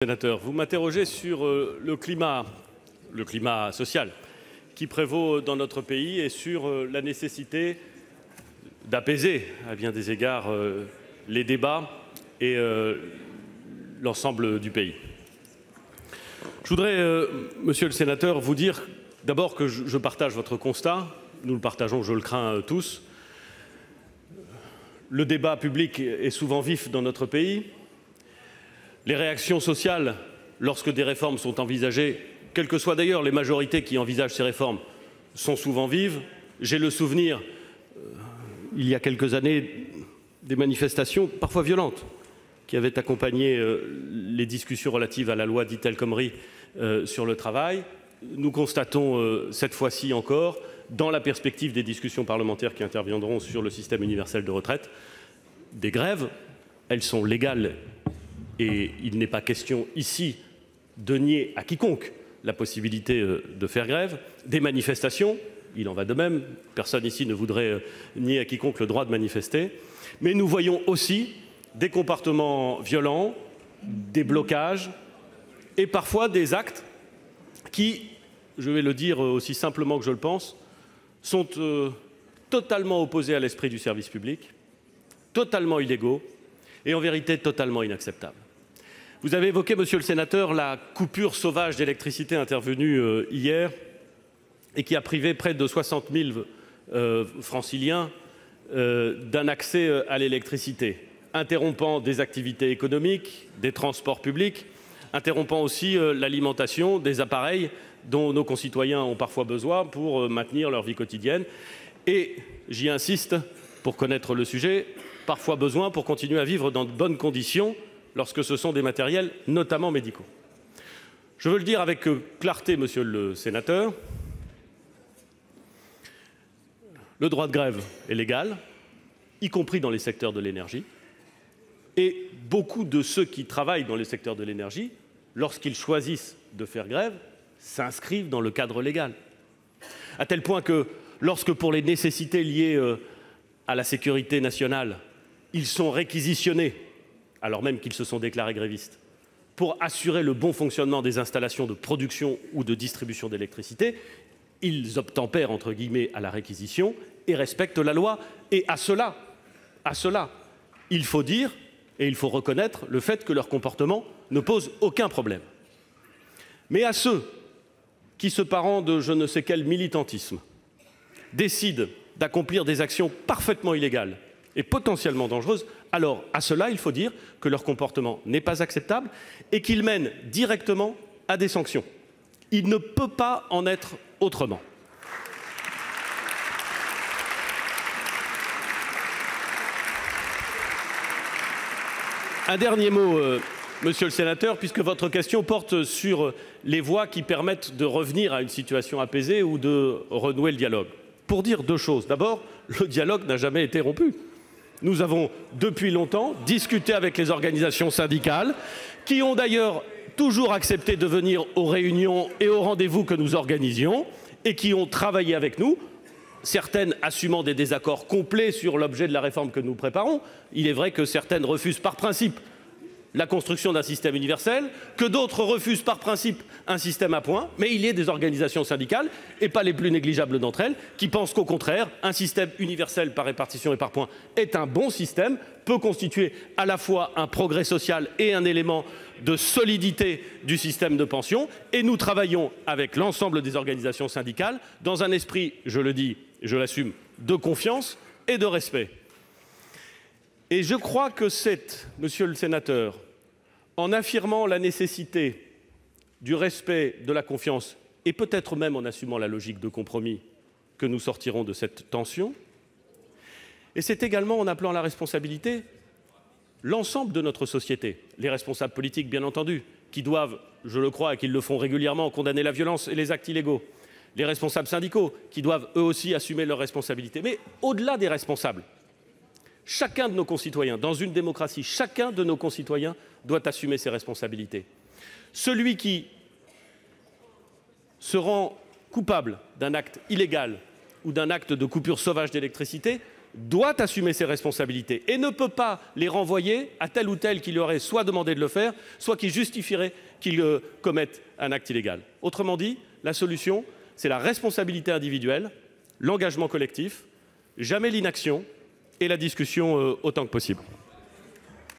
Sénateur, vous m'interrogez sur le climat social qui prévaut dans notre pays et sur la nécessité d'apaiser à bien des égards les débats et l'ensemble du pays. Je voudrais, monsieur le sénateur, vous dire d'abord que je partage votre constat. Nous le partageons, je le crains, tous. Le débat public est souvent vif dans notre pays. Les réactions sociales, lorsque des réformes sont envisagées, quelles que soient d'ailleurs les majorités qui envisagent ces réformes, sont souvent vives. J'ai le souvenir, il y a quelques années, des manifestations parfois violentes qui avaient accompagné les discussions relatives à la loi dite El Khomri sur le travail. Nous constatons cette fois-ci encore, dans la perspective des discussions parlementaires qui interviendront sur le système universel de retraite, des grèves. Elles sont légales et il n'est pas question ici de nier à quiconque la possibilité de faire grève. Des manifestations, il en va de même, personne ici ne voudrait nier à quiconque le droit de manifester. Mais nous voyons aussi des comportements violents, des blocages et parfois des actes qui, je vais le dire aussi simplement que je le pense, sont totalement opposés à l'esprit du service public, totalement illégaux et en vérité totalement inacceptables. Vous avez évoqué, monsieur le sénateur, la coupure sauvage d'électricité intervenue hier et qui a privé près de 60 000 franciliens d'un accès à l'électricité, interrompant des activités économiques, des transports publics, interrompant aussi l'alimentation des appareils dont nos concitoyens ont parfois besoin pour maintenir leur vie quotidienne. Et, j'y insiste, pour connaître le sujet, parfois besoin pour continuer à vivre dans de bonnes conditions lorsque ce sont des matériels, notamment médicaux. Je veux le dire avec clarté, monsieur le sénateur, le droit de grève est légal, y compris dans les secteurs de l'énergie, et beaucoup de ceux qui travaillent dans les secteurs de l'énergie, lorsqu'ils choisissent de faire grève, s'inscrivent dans le cadre légal. À tel point que lorsque, pour les nécessités liées à la sécurité nationale, ils sont réquisitionnés, alors même qu'ils se sont déclarés grévistes, pour assurer le bon fonctionnement des installations de production ou de distribution d'électricité, ils obtempèrent, entre guillemets, à la réquisition et respectent la loi. Et à cela, il faut dire et il faut reconnaître le fait que leur comportement ne pose aucun problème. Mais à ceux qui, se parant de je ne sais quel militantisme, décident d'accomplir des actions parfaitement illégales et potentiellement dangereuses, alors à cela, il faut dire que leur comportement n'est pas acceptable et qu'il mène directement à des sanctions. Il ne peut pas en être autrement. Un dernier mot, monsieur le sénateur, puisque votre question porte sur les voies qui permettent de revenir à une situation apaisée ou de renouer le dialogue. Pour dire deux choses. D'abord, le dialogue n'a jamais été rompu. Nous avons depuis longtemps discuté avec les organisations syndicales, qui ont d'ailleurs toujours accepté de venir aux réunions et aux rendez-vous que nous organisions et qui ont travaillé avec nous, certaines assumant des désaccords complets sur l'objet de la réforme que nous préparons. Il est vrai que certaines refusent par principe la construction d'un système universel, que d'autres refusent par principe un système à points, mais il y a des organisations syndicales, et pas les plus négligeables d'entre elles, qui pensent qu'au contraire, un système universel par répartition et par points est un bon système, peut constituer à la fois un progrès social et un élément de solidité du système de pension. Et nous travaillons avec l'ensemble des organisations syndicales dans un esprit, je le dis, je l'assume, de confiance et de respect. Et je crois que c'est, monsieur le sénateur, en affirmant la nécessité du respect, de la confiance, et peut-être même en assumant la logique de compromis, que nous sortirons de cette tension. Et c'est également en appelant à la responsabilité l'ensemble de notre société, les responsables politiques bien entendu, qui doivent, je le crois et qui le font régulièrement, condamner la violence et les actes illégaux, les responsables syndicaux, qui doivent eux aussi assumer leurs responsabilités. Mais au-delà des responsables, chacun de nos concitoyens, dans une démocratie, chacun de nos concitoyens doit assumer ses responsabilités. Celui qui se rend coupable d'un acte illégal ou d'un acte de coupure sauvage d'électricité doit assumer ses responsabilités et ne peut pas les renvoyer à tel ou tel qui lui aurait soit demandé de le faire, soit qui justifierait qu'il commette un acte illégal. Autrement dit, la solution, c'est la responsabilité individuelle, l'engagement collectif, jamais l'inaction et la discussion autant que possible.